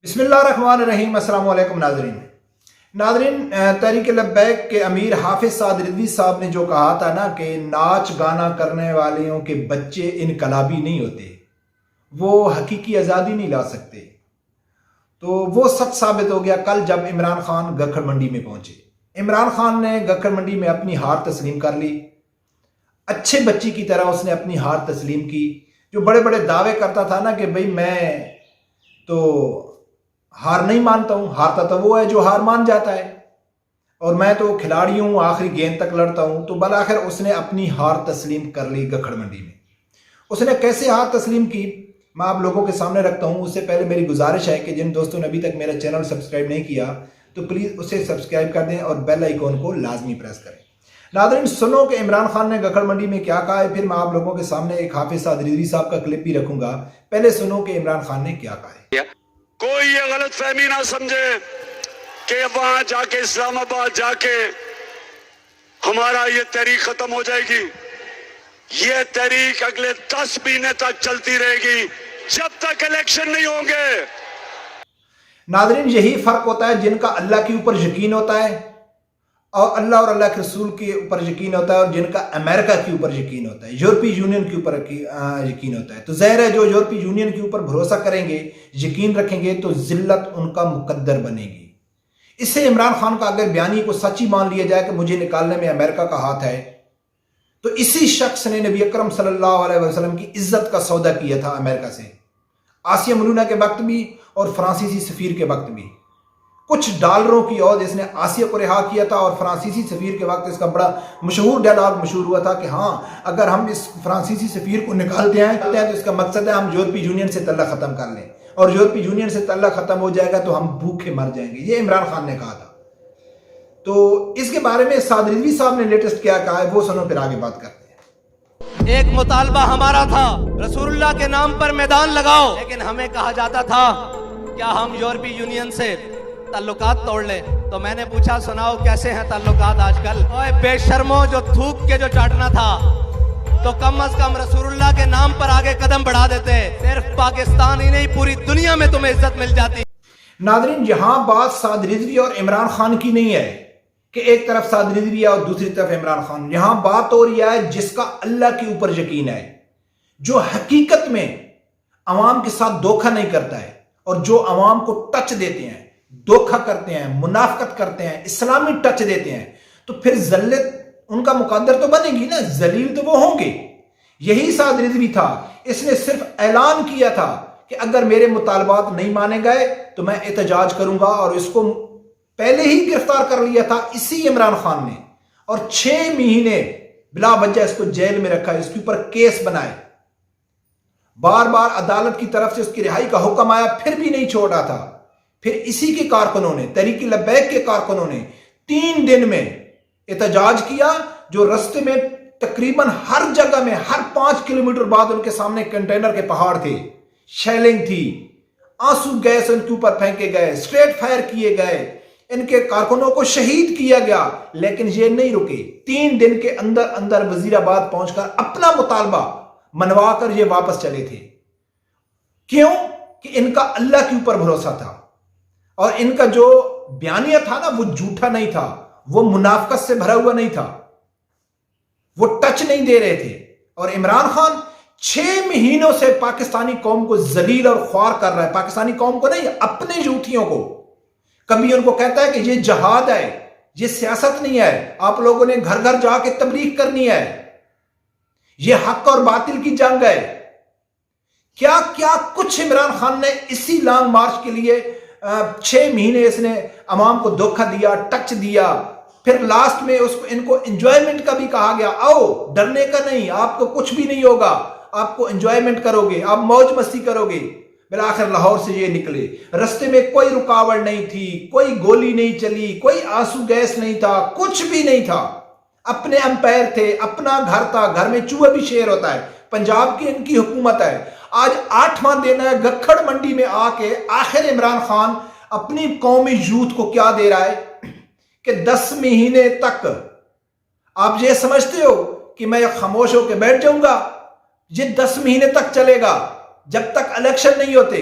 بسم اللہ الرحمن الرحیم۔ السلام علیکم ناظرین تحریک لبیک کے امیر حافظ سعد رضوی صاحب نے جو کہا تھا نا کہ ناچ گانا کرنے والوں کے بچے انقلابی نہیں ہوتے، وہ حقیقی آزادی نہیں لا سکتے، تو وہ سچ ثابت ہو گیا کل جب عمران خان گکھڑ منڈی میں پہنچے۔ عمران خان نے گکھڑ منڈی میں اپنی ہار تسلیم کر لی، اچھے بچی کی طرح اس نے اپنی ہار تسلیم کی۔ جو بڑے بڑے دعوے کرتا تھا نا کہ بھئی میں تو ہار نہیں مانتا ہوں، ہارتا تو وہ ہے جو ہار مان جاتا ہے، اور میں تو کھلاڑی ہوں، آخری گیند تک لڑتا ہوں، تو بالآخر اس نے اپنی ہار تسلیم کر لی گکھڑ منڈی میں۔ اس نے کیسے ہار تسلیم کی میں آپ لوگوں کے سامنے رکھتا ہوں۔ اس سے پہلے میری گزارش ہے کہ جن دوستوں نے ابھی تک میرا چینل سبسکرائب نہیں کیا تو پلیز اسے سبسکرائب کر دیں اور بیل آئیکن کو لازمی پریس کریں۔ ناظرین سنو کہ عمران خان نے گکھڑ منڈی میں کیا کہا ہے، پھر میں آپ لوگوں کے سامنے ایک حافظ سعد رضوی صاحب کا کلپ بھی رکھوں گا۔ پہلے سنو کہ عمران خان نے کیا کہا ہے۔ کوئی یہ غلط فہمی نہ سمجھے کہ وہاں جا کے اسلام آباد جا کے ہمارا یہ تحریک ختم ہو جائے گی۔ یہ تحریک اگلے 10 مہینے تک چلتی رہے گی جب تک الیکشن نہیں ہوں گے۔ ناظرین یہی فرق ہوتا ہے جن کا اللہ کے اوپر یقین ہوتا ہے اور اللہ اور اللہ کے رسول کے اوپر یقین ہوتا ہے، اور جن کا امریکہ کے اوپر یقین ہوتا ہے، یورپی یونین کے اوپر یقین ہوتا ہے۔ تو ظاہر ہے جو یورپی یونین کے اوپر بھروسہ کریں گے، یقین رکھیں گے، تو ذلت ان کا مقدر بنے گی۔ اس سے عمران خان کا اگر بیانی کو سچی مان لیا جائے کہ مجھے نکالنے میں امریکہ کا ہاتھ ہے، تو اسی شخص نے نبی اکرم صلی اللہ علیہ وسلم کی عزت کا سودا کیا تھا امریکہ سے، آسیہ ملونہ کے وقت بھی اور فرانسیسی سفیر کے وقت بھی۔ کچھ ڈالروں کی عوض اس نے آسیہ کو رہا کیا تھا، اور فرانسیسی سفیر کے وقت اس کا بڑا مشہور ڈائلاگ مشہور ہوا تھا کہ ہاں اگر ہم اس فرانسیسی سفیر کو نکالتے ہیں تو اس کا مقصد ہے ہم یورپی یونین سے تعلق ختم کر لیں، اور یورپی یونین سے تعلق ختم ہو جائے گا تو ہم بھوکے مر جائیں گے۔ یہ عمران خان نے کہا تھا۔ تو اس کے بارے میں سعد رضوی صاحب نے لیٹسٹ کیا کہا ہے وہ سنو، پھر آگے بات کرتے ہیں۔ ایک مطالبہ ہمارا تھا رسول اللہ کے نام پر میدان لگاؤ، لیکن ہمیں کہا جاتا تھا کیا ہم یورپی یونین سے تعلقات توڑ لیں؟ تو میں نے پوچھا سناؤ کیسے ہیں تعلقات آج کل؟ اوے بے شرمو، جو تھوک کے جو چاٹنا تھا تو کم از کم رسول اللہ کے نام پر آگے قدم بڑھا دیتے، صرف پاکستان ہی نہیں پوری دنیا میں تمہیں عزت مل جاتی۔ ناظرین یہاں بات سعد رضوی اور عمران خان کی نہیں ہے کہ ایک طرف سعد رضوی ہے اور دوسری طرف عمران خان۔ یہاں بات ہو رہی ہے جس کا اللہ کے اوپر یقین ہے، جو حقیقت میں عوام کے ساتھ دھوکہ نہیں کرتا ہے، اور جو عوام کو ٹچ دیتے ہیں، دھوکہ کرتے ہیں، منافقت کرتے ہیں، اسلامی ٹچ دیتے ہیں، تو پھر ذلت ان کا مقدر تو بنے گی نا، ذلیل تو وہ ہوں گے۔ یہی سعد رضوی تھا، اس نے صرف اعلان کیا تھا کہ اگر میرے مطالبات نہیں مانے گئے تو میں احتجاج کروں گا، اور اس کو پہلے ہی گرفتار کر لیا تھا اسی عمران خان نے، اور 6 مہینے بلا وجہ اس کو جیل میں رکھا، اس کے اوپر کیس بنائے، بار بار عدالت کی طرف سے اس کی رہائی کا حکم آیا پھر بھی نہیں چھوڑا تھا۔ پھر اسی کے کارکنوں نے، تحریک لبیک کے کارکنوں نے 3 دن میں احتجاج کیا، جو رستے میں تقریباً ہر جگہ میں ہر 5 کلومیٹر بعد ان کے سامنے کنٹینر کے پہاڑ تھے، شیلنگ تھی، آنسو گیس ان کے اوپر پھینکے گئے، اسٹریٹ فائر کیے گئے، ان کے کارکنوں کو شہید کیا گیا، لیکن یہ نہیں رکے۔ 3 دن کے اندر اندر وزیر آباد پہنچ کر اپنا مطالبہ منوا کر یہ واپس چلے تھے۔ کیوں؟ کہ ان کا اللہ کے اوپر بھروسہ تھا، اور ان کا جو بیانیہ تھا نا وہ جھوٹا نہیں تھا، وہ منافقت سے بھرا ہوا نہیں تھا، وہ ٹچ نہیں دے رہے تھے۔ اور عمران خان 6 مہینوں سے پاکستانی قوم کو ذلیل اور خوار کر رہا ہے، پاکستانی قوم کو نہیں، اپنے یوتھیوں کو۔ کبھی ان کو کہتا ہے کہ یہ جہاد ہے، یہ سیاست نہیں ہے، آپ لوگوں نے گھر گھر جا کے تبلیغ کرنی ہے، یہ حق اور باطل کی جنگ ہے۔ کیا کیا کچھ عمران خان نے اسی لانگ مارچ کے لیے 6 مہینے اس نے عوام کو دھوکہ دیا، ٹچ دیا، پھر لاسٹ میں ان کو انجوائمنٹ کا بھی کہا گیا، آؤ ڈرنے کا نہیں، آپ کو کچھ بھی نہیں ہوگا، آپ کو انجوائمنٹ کرو گے، آپ موج مستی کرو گے۔ بالآخر لاہور سے یہ نکلے، رستے میں کوئی رکاوٹ نہیں تھی، کوئی گولی نہیں چلی، کوئی آنسو گیس نہیں تھا، کچھ بھی نہیں تھا، اپنے امپائر تھے، اپنا گھر تھا، گھر میں چوہا بھی شیر ہوتا ہے، پنجاب کی ان کی حکومت ہے۔ آج 8واں دن ہے، گکھڑ منڈی میں آ کے آخر عمران خان اپنی قومی یوتھ کو کیا دے رہا ہے کہ 10 مہینے تک آپ یہ سمجھتے ہو کہ میں خاموش ہو کے بیٹھ جاؤں گا؟ یہ 10 مہینے تک چلے گا، جب تک الیکشن نہیں ہوتے۔